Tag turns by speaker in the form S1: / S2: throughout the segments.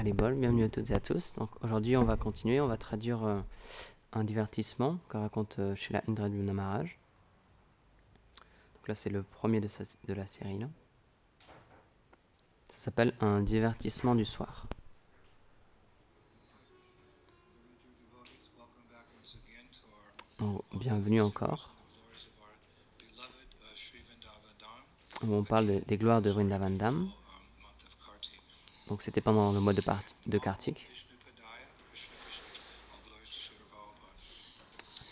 S1: Haribol, bienvenue à toutes et à tous. Donc aujourd'hui on va continuer, on va traduire un divertissement que raconte Srila Indradyumna Maharaj. Donc là c'est le premier de la série là. Ça s'appelle un divertissement du soir. Donc, bienvenue encore. Où on parle des gloires de Vrindavan Dham. Donc c'était pendant le mois de Kartik.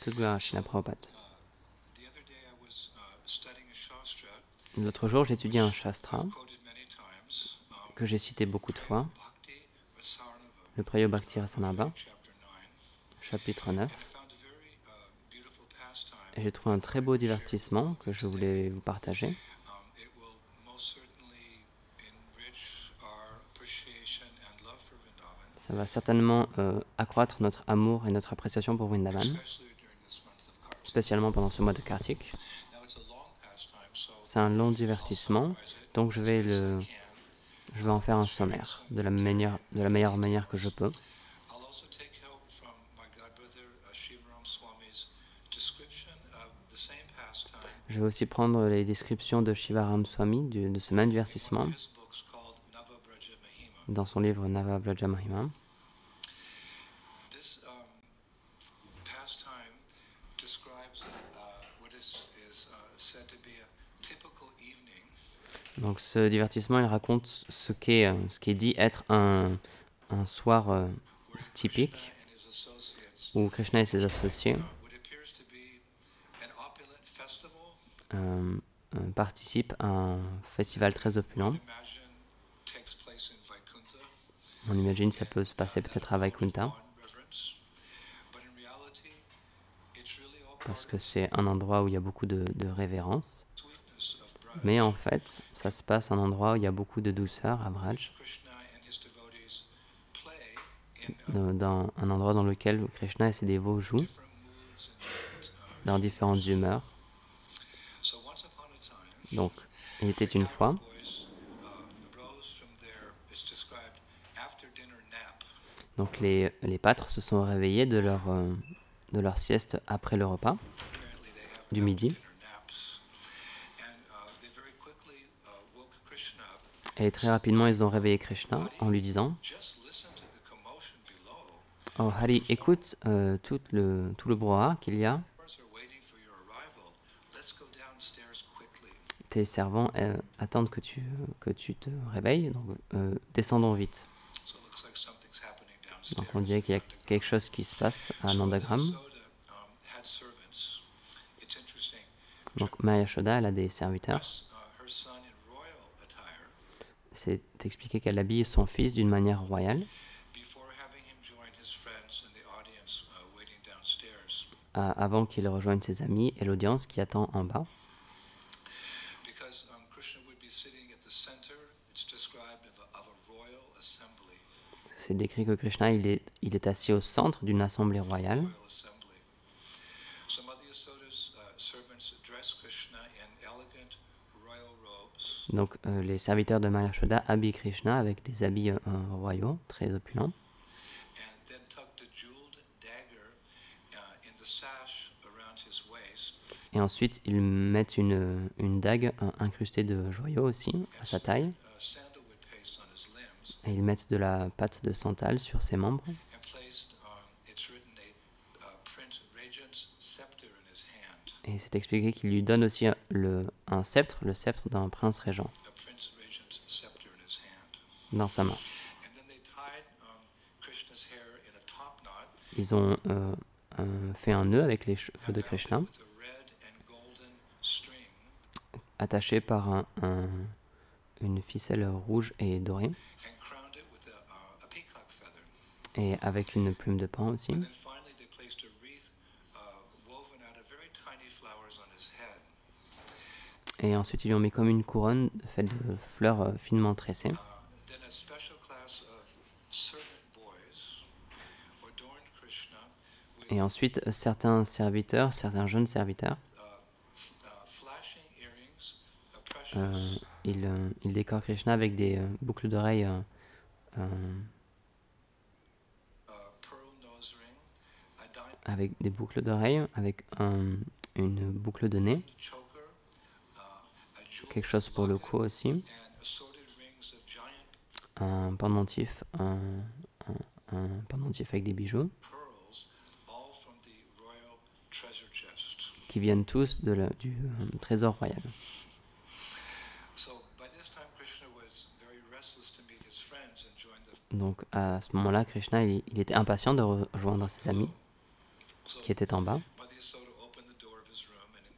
S1: Toute gloire à Srila Prabhupada. L'autre jour j'étudiais un shastra que j'ai cité beaucoup de fois, le Prayo Bhakti Rasanabha, chapitre 9. Et j'ai trouvé un très beau divertissement que je voulais vous partager. Ça va certainement accroître notre amour et notre appréciation pour Vrindavan, spécialement pendant ce mois de Kartik. C'est un long divertissement, donc je vais en faire un sommaire de la meilleure manière que je peux. Je vais aussi prendre les descriptions de Shivaram Swami de ce même divertissement dans son livre Nava Vraja Mahima. Donc ce divertissement, il raconte ce qui est dit être un soir typique où Krishna et ses associés participent à un festival très opulent. On imagine que ça peut se passer peut-être à Vaikuntha, parce que c'est un endroit où il y a beaucoup de révérence. Mais en fait, ça se passe à un endroit où il y a beaucoup de douceur, à Vraj, dans un endroit dans lequel Krishna et ses dévots jouent dans différentes humeurs. Donc, il était une fois, donc les pâtres se sont réveillés de leur sieste après le repas du midi. Et très rapidement, ils ont réveillé Krishna en lui disant « Oh Hari, écoute tout le brouhaha qu'il y a. Tes servants attendent que tu te réveilles, donc descendons vite. » Donc on dirait qu'il y a quelque chose qui se passe à Nandagram. Donc Maya Yashoda, elle a des serviteurs. C'est expliqué qu'elle habille son fils d'une manière royale. Avant qu'il rejoigne ses amis et l'audience qui attend en bas. C'est décrit que Krishna il est assis au centre d'une assemblée royale. Donc les serviteurs de Maya Yashoda habillent Krishna avec des habits royaux, très opulents. Et ensuite, ils mettent une dague incrustée de joyaux aussi, à sa taille. Et ils mettent de la pâte de santal sur ses membres. Et c'est expliqué qu'il lui donne aussi un sceptre, le sceptre d'un prince régent, dans sa main. Ils ont fait un nœud avec les cheveux de Krishna, attaché par une ficelle rouge et dorée, et avec une plume de paon aussi. Et ensuite, ils lui ont mis comme une couronne faite de fleurs finement tressées. Et ensuite, certains jeunes serviteurs, ils décorent Krishna avec des boucles d'oreilles avec des boucles d'oreilles, avec une boucle de nez, quelque chose pour le cou aussi, un pendentif, un pendentif avec des bijoux, qui viennent tous du trésor royal. Donc à ce moment-là, Krishna, il était impatient de rejoindre ses amis qui étaient en bas.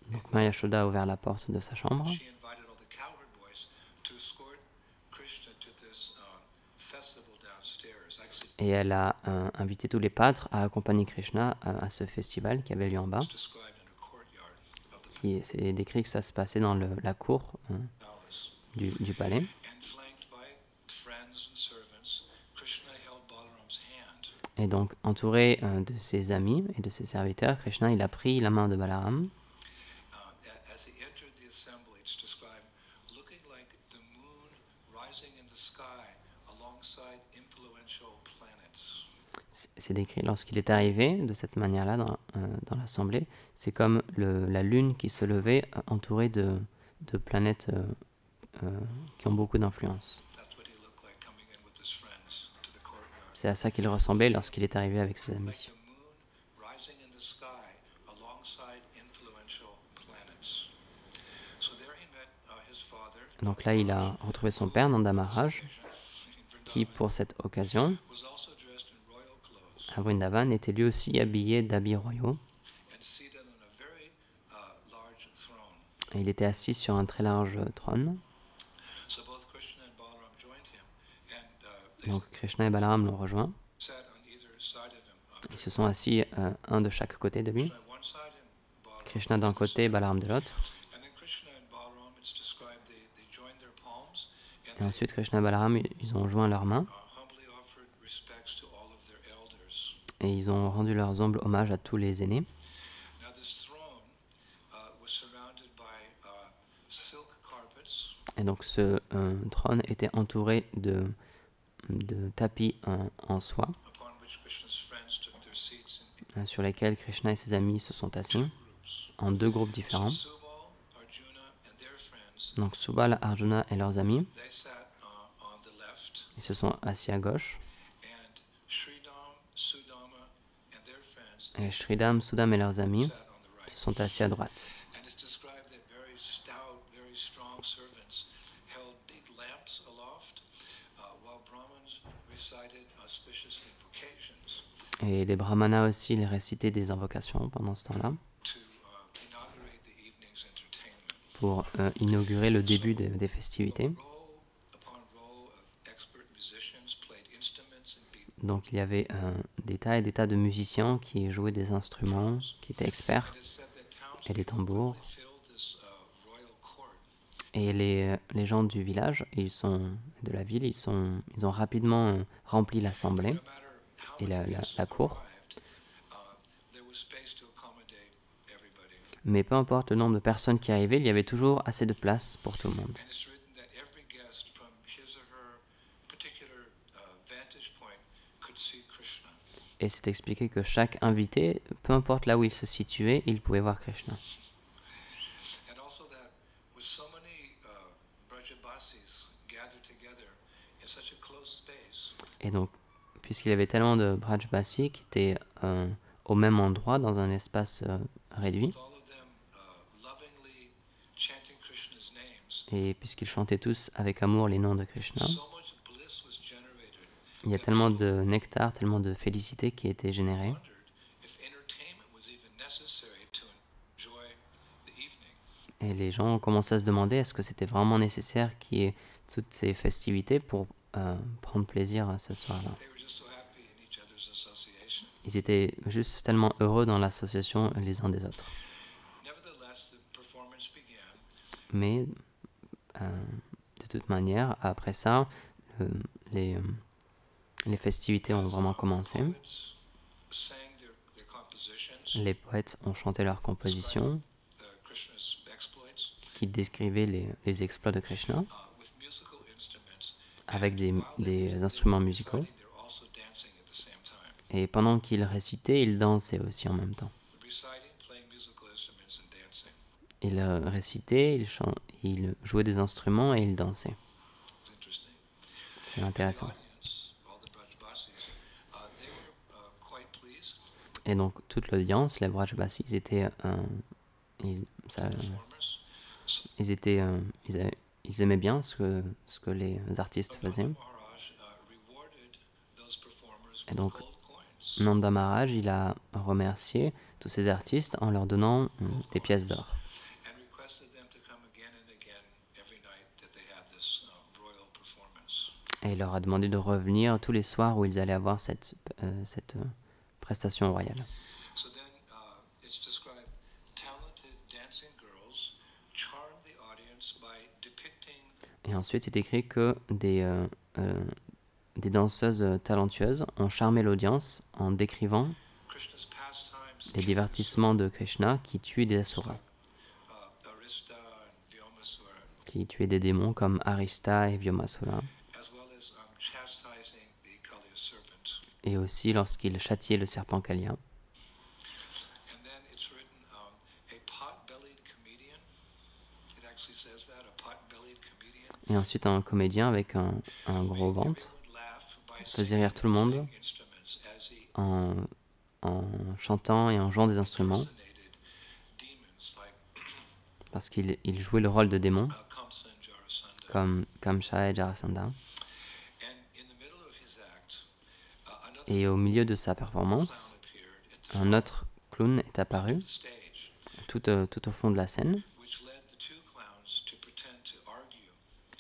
S1: Donc Maya Yashoda a ouvert la porte de sa chambre et elle a invité tous les pâtres à accompagner Krishna à ce festival qui avait lieu en bas. C'est décrit que ça se passait dans la cour du palais. Et donc, entouré de ses amis et de ses serviteurs, Krishna, il a pris la main de Balaram. C'est décrit lorsqu'il est arrivé de cette manière-là dans l'assemblée. C'est comme la lune qui se levait entourée de planètes qui ont beaucoup d'influence. C'est à ça qu'il ressemblait lorsqu'il est arrivé avec ses amis. Donc là, il a retrouvé son père, Nanda Maharaj, qui, pour cette occasion, à Vrindavan, était lui aussi habillé d'habits royaux. Et il était assis sur un très large trône. Donc Krishna et Balaram l'ont rejoint. Ils se sont assis un de chaque côté de lui. Krishna d'un côté, Balaram de l'autre. Et ensuite, Krishna et Balaram, ils ont joint leurs mains. Et ils ont rendu leurs humbles hommages à tous les aînés. Et donc ce trône était entouré de tapis en soie sur lesquels Krishna et ses amis se sont assis en deux groupes différents. Donc Subal, Arjuna et leurs amis, ils se sont assis à gauche. Et Shridam, Sudam et leurs amis se sont assis à droite. Et les brahmanas aussi, ils récitaient des invocations pendant ce temps-là pour inaugurer le début des festivités. Donc il y avait des tas et des tas de musiciens qui jouaient des instruments, qui étaient experts, et des tambours. Et les gens du village, de la ville, ils ont rapidement rempli l'assemblée et la cour. Mais peu importe le nombre de personnes qui arrivaient, il y avait toujours assez de place pour tout le monde. Et c'est expliqué que chaque invité, peu importe là où il se situait, il pouvait voir Krishna. Et donc, puisqu'il y avait tellement de Brajbasi qui étaient au même endroit, dans un espace réduit, et puisqu'ils chantaient tous avec amour les noms de Krishna, il y a tellement de nectar, tellement de félicité qui étaient générées. Et les gens ont commencé à se demander est-ce que c'était vraiment nécessaire qu'il y ait toutes ces festivités pour prendre plaisir ce soir-là. Ils étaient juste tellement heureux dans l'association les uns des autres. Mais de toute manière, après ça, les festivités ont vraiment commencé. Les poètes ont chanté leurs compositions qui décrivaient les exploits de Krishna avec des instruments musicaux. Et pendant qu'il récitait, il dansait aussi en même temps. Il récitait, il jouait des instruments et il dansait. C'est intéressant. Et donc toute l'audience, les Brajbasis, ils étaient, ils aimaient bien ce que les artistes faisaient. Et donc Nanda Maharaj, il a remercié tous ces artistes en leur donnant des pièces d'or. Et il leur a demandé de revenir tous les soirs où ils allaient avoir cette prestation royale. Et ensuite, c'est écrit que des danseuses talentueuses ont charmé l'audience en décrivant les divertissements de Krishna qui tuent des asuras, qui tuaient des démons comme Arista et Vyomasura, et aussi lorsqu'il châtiait le serpent Kalia. Et ensuite, un comédien avec un gros ventre faisait rire tout le monde en chantant et en jouant des instruments, parce qu'il jouait le rôle de démon, comme Kamsa et Jarasandha. Et au milieu de sa performance, un autre clown est apparu, tout au fond de la scène.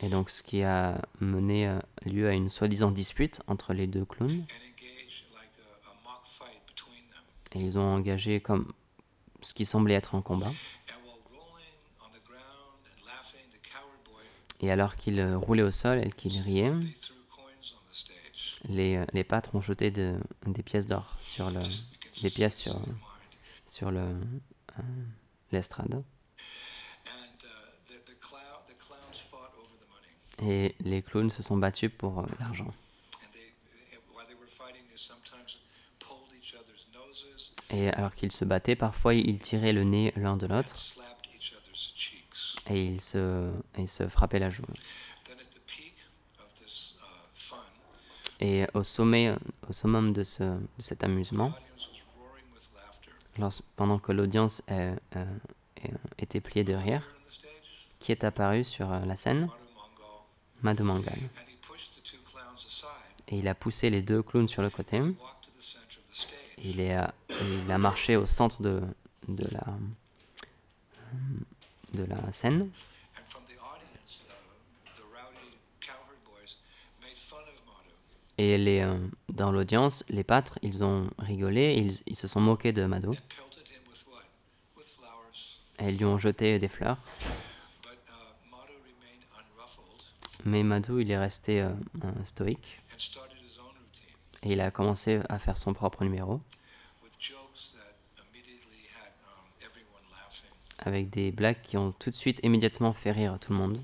S1: Et donc ce qui a mené lieu à une soi-disant dispute entre les deux clowns. Et ils ont engagé comme ce qui semblait être un combat. Et alors qu'ils roulaient au sol et qu'ils riaient, les pâtres ont jeté des pièces d'or sur l'estrade. Et les clowns se sont battus pour l'argent. Et alors qu'ils se battaient, parfois ils tiraient le nez l'un de l'autre et ils se frappaient la joue. Et au summum de cet amusement, pendant que l'audience était pliée de rire, qui est apparu sur la scène? Madhu Mangal. Et il a poussé les deux clowns sur le côté. Et il a marché au centre de la scène. Et dans l'audience, les pâtres, ils ont rigolé, ils se sont moqués de Madhu. Et ils lui ont jeté des fleurs. Mais Madhu, il est resté stoïque. Et il a commencé à faire son propre numéro. Avec des blagues qui ont tout de suite, immédiatement fait rire tout le monde.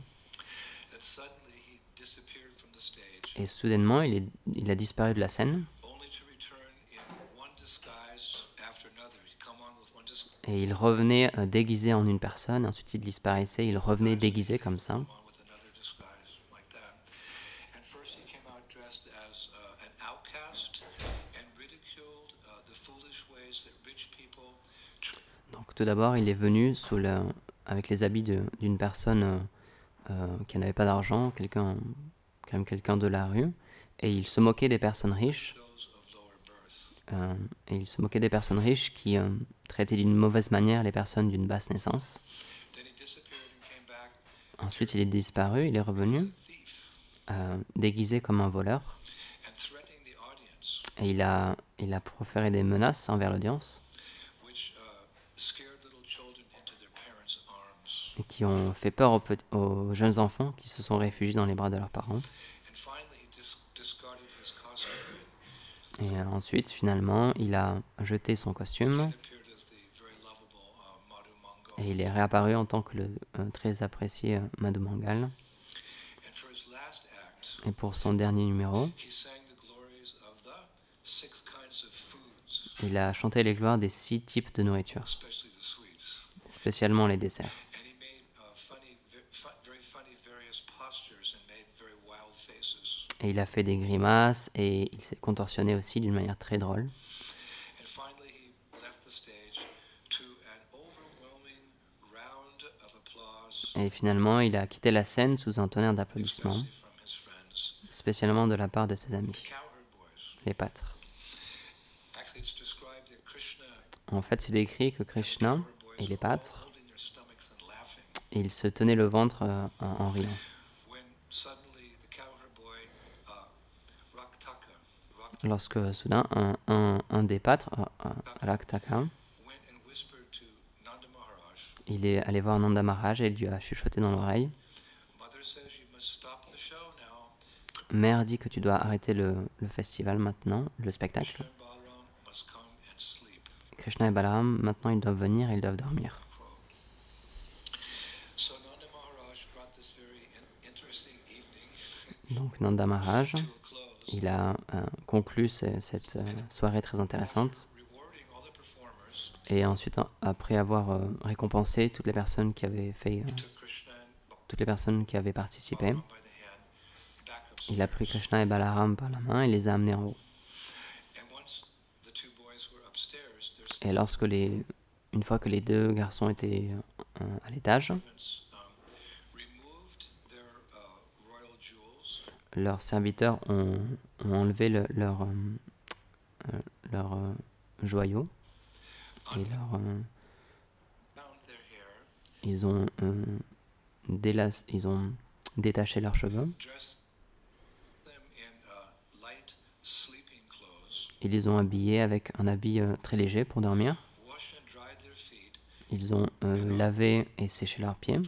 S1: Et soudainement, il a disparu de la scène. Et il revenait déguisé en une personne, ensuite il disparaissait, il revenait déguisé comme ça. Donc tout d'abord, il est venu avec les habits d'une personne qui n'avait pas d'argent, quelqu'un de la rue, et il se moquait des personnes riches. Et il se moquait des personnes riches qui traitaient d'une mauvaise manière les personnes d'une basse naissance. Ensuite, il est disparu, il est revenu, déguisé comme un voleur. Et il a proféré des menaces envers l'audience, et qui ont fait peur aux jeunes enfants qui se sont réfugiés dans les bras de leurs parents. Et ensuite, finalement, il a jeté son costume et il est réapparu en tant que le très apprécié Madhu Mangal. Et pour son dernier numéro, Il a chanté les gloires des 6 types de nourriture, spécialement les desserts. Et il a fait des grimaces et il s'est contorsionné aussi d'une manière très drôle. Et finalement, il a quitté la scène sous un tonnerre d'applaudissements, spécialement de la part de ses amis, les pâtres. En fait, c'est décrit que Krishna et les pâtres, ils se tenaient le ventre en riant. Lorsque soudain, un des pâtres, Raktaka, il est allé voir Nanda Maharaj et lui a chuchoté dans l'oreille. Mère dit que tu dois arrêter le festival maintenant, le spectacle. Krishna et Balaram, maintenant, ils doivent venir et ils doivent dormir. Donc Nanda Maharaj, il a conclu cette soirée très intéressante. Et ensuite, après avoir récompensé toutes les personnes qui avaient participé, il a pris Krishna et Balaram par la main et les a amenés en haut. Et une fois que les 2 garçons étaient à l'étage, leurs serviteurs ont enlevé leurs joyaux et ils ont détaché leurs cheveux. Ils les ont habillés avec un habit très léger pour dormir. Ils ont lavé et séché leurs pieds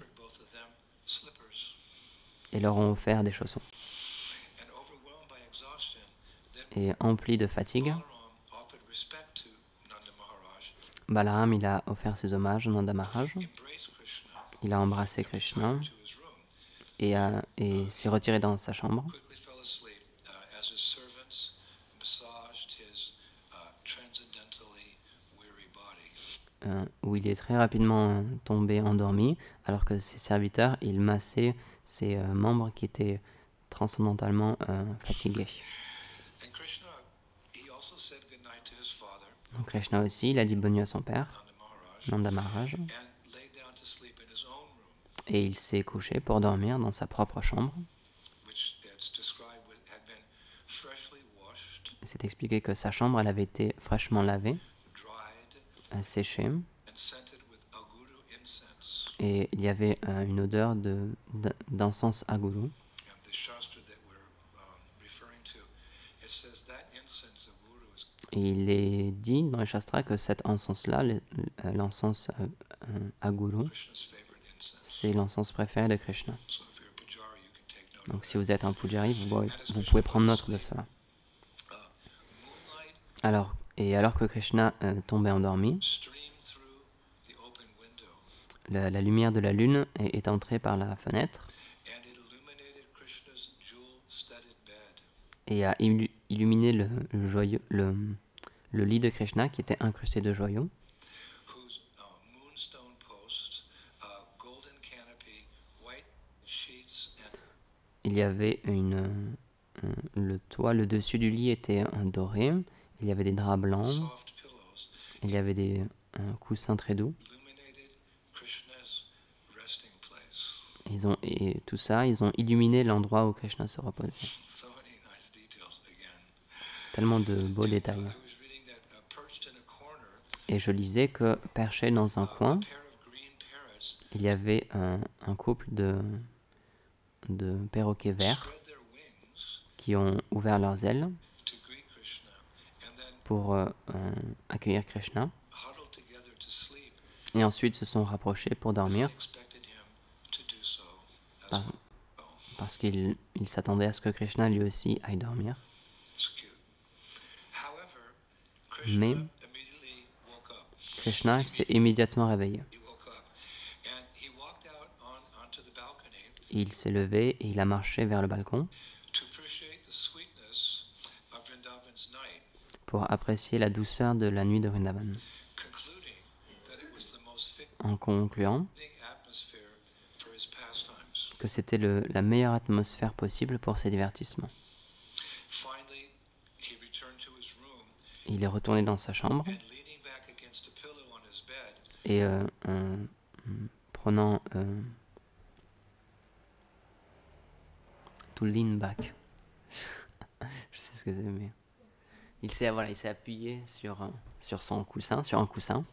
S1: et leur ont offert des chaussons. Et empli de fatigue, Balaram, il a offert ses hommages à Nanda Maharaj. Il a embrassé Krishna et s'est retiré dans sa chambre. Où il est très rapidement tombé endormi, alors que ses serviteurs, ils massaient ses membres qui étaient transcendantalement fatigués. Donc Krishna aussi, il a dit bonne nuit à son père, Nanda Maharaj, et il s'est couché pour dormir dans sa propre chambre. C'est expliqué que sa chambre, elle avait été fraîchement lavée, séchée, et il y avait une odeur d'encens aguru. Et il est dit dans les Shastras que cet encens-là, l'encens aguru, c'est l'encens préféré de Krishna. Donc si vous êtes un pujari, vous pouvez prendre note de cela. Alors que Krishna tombait endormi, la lumière de la lune est entrée par la fenêtre et a illuminé le lit de Krishna qui était incrusté de joyaux. Il y avait le toit, le dessus du lit était doré. Il y avait des draps blancs. Il y avait coussins très doux. Et tout ça, ils ont illuminé l'endroit où Krishna se reposait. Tellement de beaux détails. Et je lisais que perché dans un coin, il y avait un couple de perroquets verts qui ont ouvert leurs ailes pour accueillir Krishna. Et ensuite se sont rapprochés pour dormir parce qu'ils s'attendaient à ce que Krishna lui aussi aille dormir. Mais Krishna s'est immédiatement réveillé. Il s'est levé et il a marché vers le balcon pour apprécier la douceur de la nuit de Vrindavan, en concluant que c'était la meilleure atmosphère possible pour ses divertissements. Il est retourné dans sa chambre et prenant to lean back, je sais ce que c'est, mais il s'est appuyé sur son coussin, sur un coussin.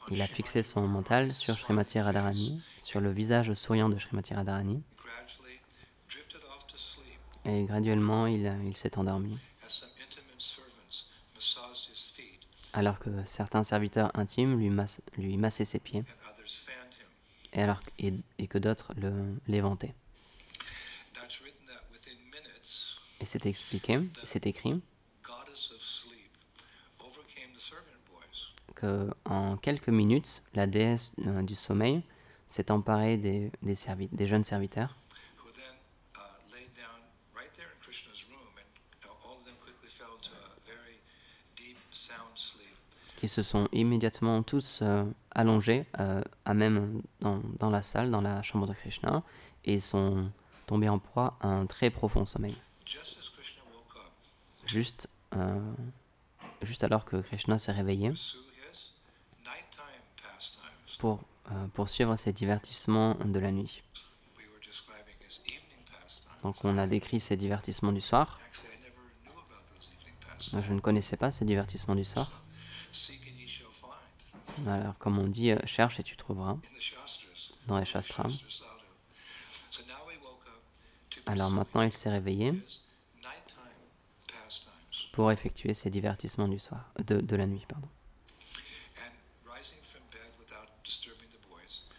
S1: Il a fixé son mental sur Srimati Radharani, sur le visage souriant de Srimati Radharani, et graduellement il s'est endormi, alors que certains serviteurs intimes lui massaient ses pieds, et que d'autres l'éventaient. Et c'est écrit qu'en quelques minutes, la déesse du sommeil s'est emparée des jeunes serviteurs, qui se sont immédiatement tous allongés à même dans la salle, dans la chambre de Krishna, et sont tombés en proie à un très profond sommeil. Juste alors que Krishna se réveillait pour poursuivre ses divertissements de la nuit. Donc on a décrit ces divertissements du soir. Je ne connaissais pas ces divertissements du soir. Alors, comme on dit, cherche et tu trouveras dans les shastras. Alors maintenant, il s'est réveillé pour effectuer ces divertissements du soir, de la nuit, pardon.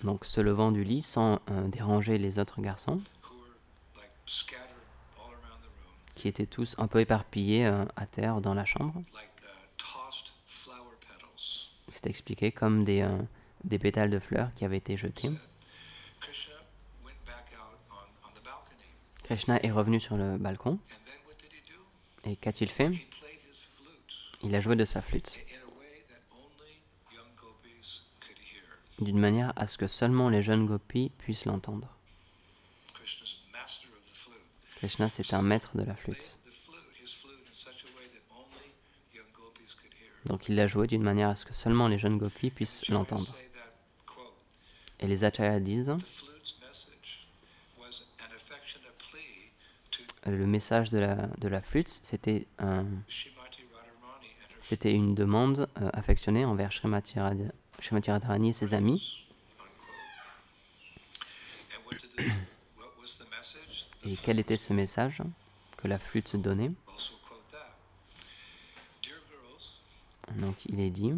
S1: Donc, se levant du lit sans déranger les autres garçons, qui étaient tous un peu éparpillés à terre dans la chambre. C'est expliqué comme des pétales de fleurs qui avaient été jetés. Krishna est revenu sur le balcon. Et qu'a-t-il fait? Il a joué de sa flûte, d'une manière à ce que seulement les jeunes gopis puissent l'entendre. Krishna, c'est un maître de la flûte. Donc il l'a joué d'une manière à ce que seulement les jeunes gopis puissent l'entendre. Et les acharyas disent, le message de la flûte, c'était une demande affectionnée envers Srimati Radharani et ses amis. Et quel était ce message que la flûte donnait? Donc il est dit,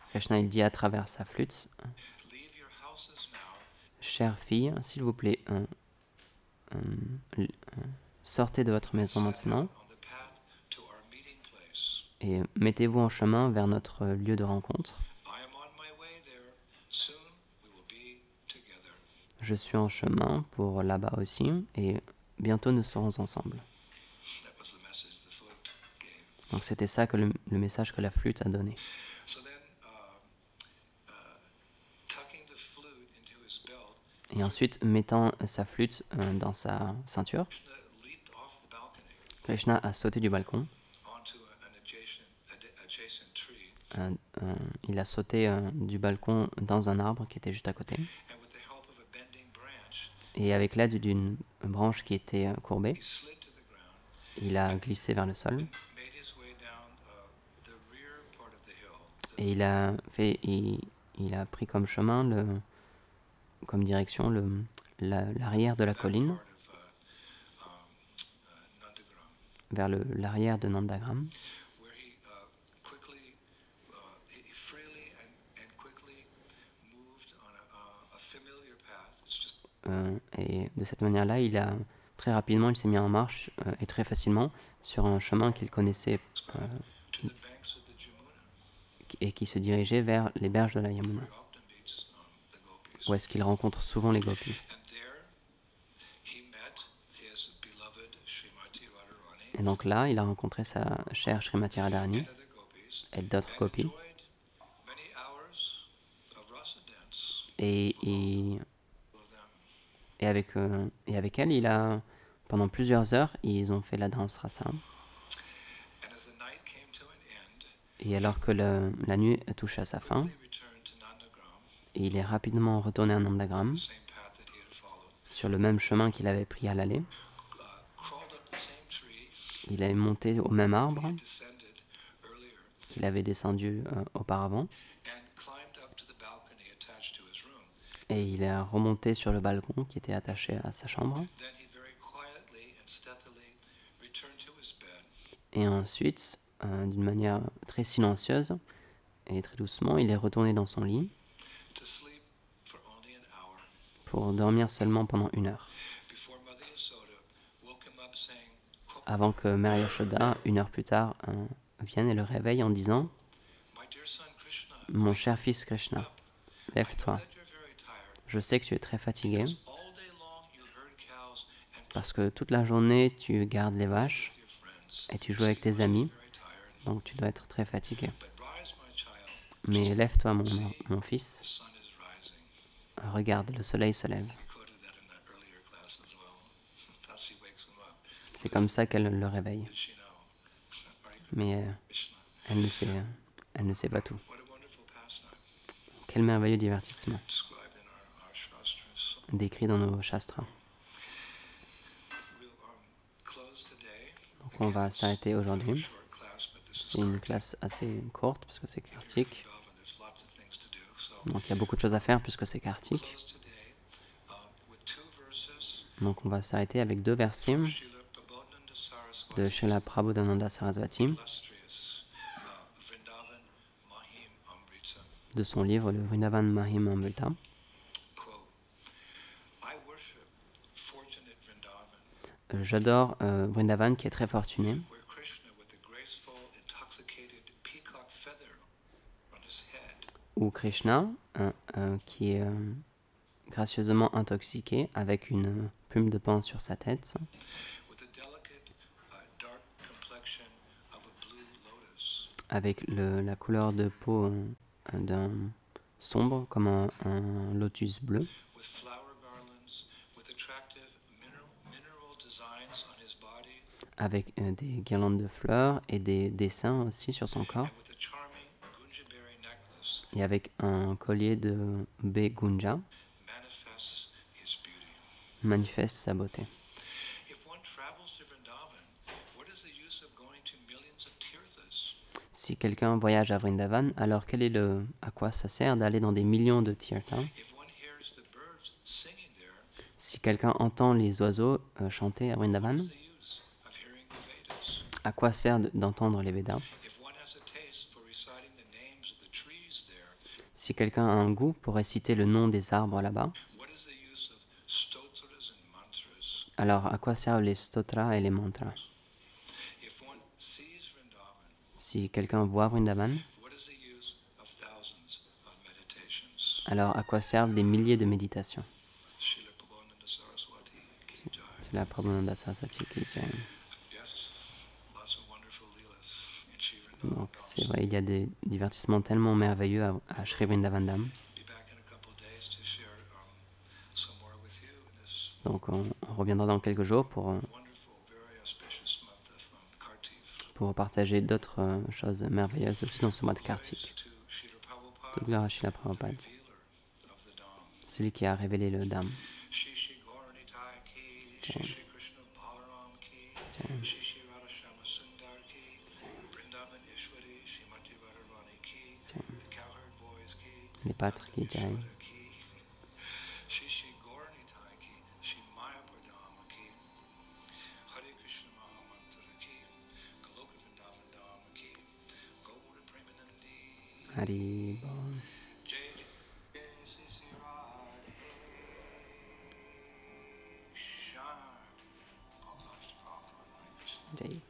S1: Krishna il dit à travers sa flûte, chère fille, s'il vous plaît, sortez de votre maison maintenant et mettez-vous en chemin vers notre lieu de rencontre. Je suis en chemin pour là-bas aussi et bientôt nous serons ensemble. Donc c'était ça que le message que la flûte a donné. Et ensuite, mettant sa flûte dans sa ceinture, Krishna a sauté du balcon. Il a sauté du balcon dans un arbre qui était juste à côté. Et avec l'aide d'une branche qui était courbée, il a glissé vers le sol. Et il a pris comme chemin, comme direction, l'arrière de la colline, vers l'arrière de Nandagram. Et de cette manière-là, très rapidement, il s'est mis en marche et très facilement sur un chemin qu'il connaissait et qui se dirigeait vers les berges de la Yamuna, où est-ce qu'il rencontre souvent les gopis. Et donc là, il a rencontré sa chère Srimati Radharani et d'autres gopis. Et avec elle, pendant plusieurs heures, ils ont fait la danse rasa. Et alors que la nuit touche à sa fin, il est rapidement retourné à Nandagram, sur le même chemin qu'il avait pris à l'aller. Il est monté au même arbre qu'il avait descendu auparavant. Et il est remonté sur le balcon qui était attaché à sa chambre. Et ensuite, d'une manière très silencieuse et très doucement, il est retourné dans son lit pour dormir seulement pendant 1 heure. Avant que Mère Yashoda, 1 heure plus tard, vienne et le réveille en disant « Mon cher fils Krishna, lève-toi. Je sais que tu es très fatigué parce que toute la journée tu gardes les vaches et tu joues avec tes amis, donc tu dois être très fatigué. Mais lève-toi mon fils, regarde, le soleil se lève. » C'est comme ça qu'elle le réveille. Mais elle ne sait pas tout. Quel merveilleux divertissement décrit dans nos shastras. Donc on va s'arrêter aujourd'hui. C'est une classe assez courte parce que c'est Kartik. Donc il y a beaucoup de choses à faire puisque c'est Kartik. Donc on va s'arrêter avec 2 versets de Srila Prabodhananda Saraswati, de son livre le Vrindavan Mahim Amrita. J'adore Vrindavan qui est très fortuné, où Krishna qui est gracieusement intoxiqué avec une plume de paon sur sa tête, avec la couleur de peau d'un sombre comme un lotus bleu, avec des guirlandes de fleurs et des dessins aussi sur son corps, et avec un collier de baie gunja, manifeste sa beauté. Si quelqu'un voyage à Vrindavan, alors à quoi ça sert d'aller dans des millions de tirthas? Si quelqu'un entend les oiseaux chanter à Vrindavan, à quoi sert d'entendre les Védas? Si quelqu'un a un goût pour réciter le nom des arbres là-bas, alors à quoi servent les stotras et les mantras? Si quelqu'un voit Vrindavan, alors à quoi servent des milliers de méditations? Srila Prabhupada Saraswati qui jai. Donc c'est vrai, il y a des divertissements tellement merveilleux à Sri Vrindavan Dham. Donc on reviendra dans quelques jours pour partager d'autres choses merveilleuses aussi dans ce mois de Kartik. Toute gloire à Srila Prabhupada, celui qui a révélé le Dham. Les pâtres qui jai. Hari Bol. Jai.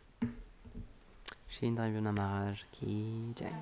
S1: Shri Indravana Maharaj ki jai.